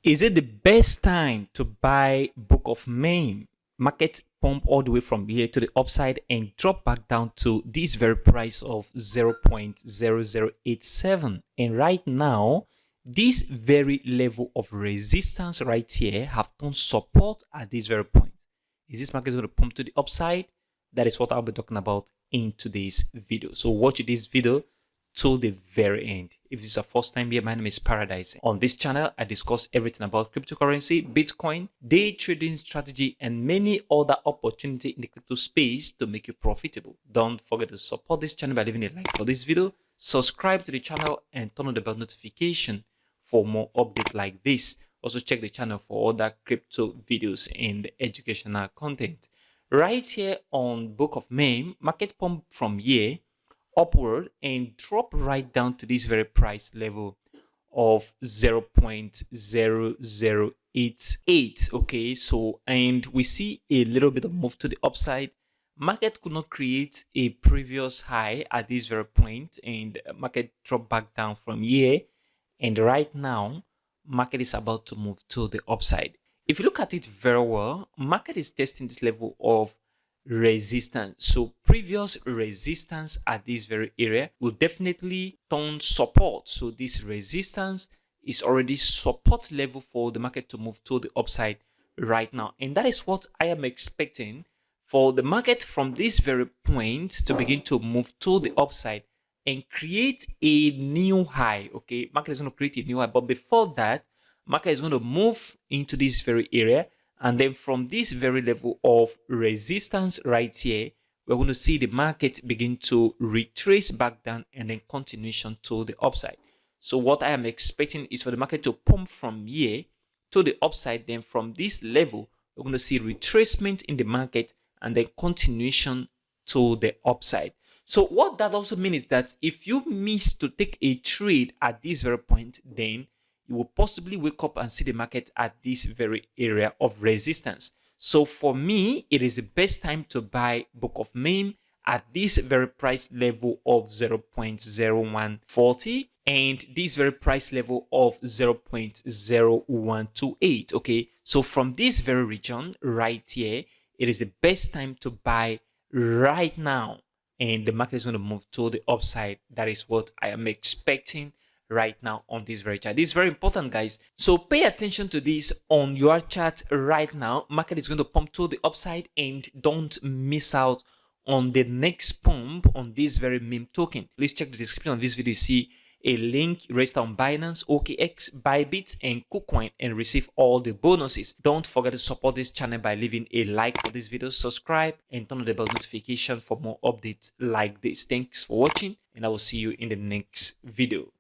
Is it the best time to buy Book of Meme? Market pump all the way from here to the upside and drop back down to this very price of 0.0087. And right now, this very level of resistance right here have turned support at this very point. Is this market going to pump to the upside? That is what I'll be talking about in today's video. So watch this video till the very end. If this is your first time here, my name is Paradise. On this channel, I discuss everything about cryptocurrency, Bitcoin, day trading strategy, and many other opportunities in the crypto space to make you profitable. Don't forget to support this channel by leaving a like for this video, subscribe to the channel, and turn on the bell notification for more updates like this. Also check the channel for other crypto videos and educational content. Right here on Book of Meme, market pump from here upward and drop right down to this very price level of 0.0088. Okay, so and we see a little bit of move to the upside. Market could not create a previous high at this very point, and market dropped back down from here, and right now market is about to move to the upside. If you look at it very well, market is testing this level of resistance. So previous resistance at this very area will definitely turn support. So this resistance is already support level for the market to move to the upside right now. And that is what I am expecting for the market from this very point to begin to move to the upside and create a new high. Okay, market is going to create a new high, but before that, market is going to move into this very area. And then from this very level of resistance right here, we're going to see the market begin to retrace back down and then continuation to the upside. So what I am expecting is for the market to pump from here to the upside. Then from this level, we're going to see retracement in the market and then continuation to the upside. So what that also means is that if you miss to take a trade at this very point, then you will possibly wake up and see the market at this very area of resistance. So for me, it is the best time to buy Book of Meme at this very price level of 0.0140 and this very price level of 0.0128. Okay, so from this very region right here, it is the best time to buy right now, and the market is going to move to the upside. That is what I am expecting right now on this very chart. This is very important, guys. So pay attention to this on your chart right now. Market is going to pump to the upside, and don't miss out on the next pump on this very meme token. Please check the description of this video. You see a link register on Binance, OKX, Bybit, and KuCoin and receive all the bonuses. Don't forget to support this channel by leaving a like for this video, subscribe, and turn on the bell notification for more updates like this. Thanks for watching, and I will see you in the next video.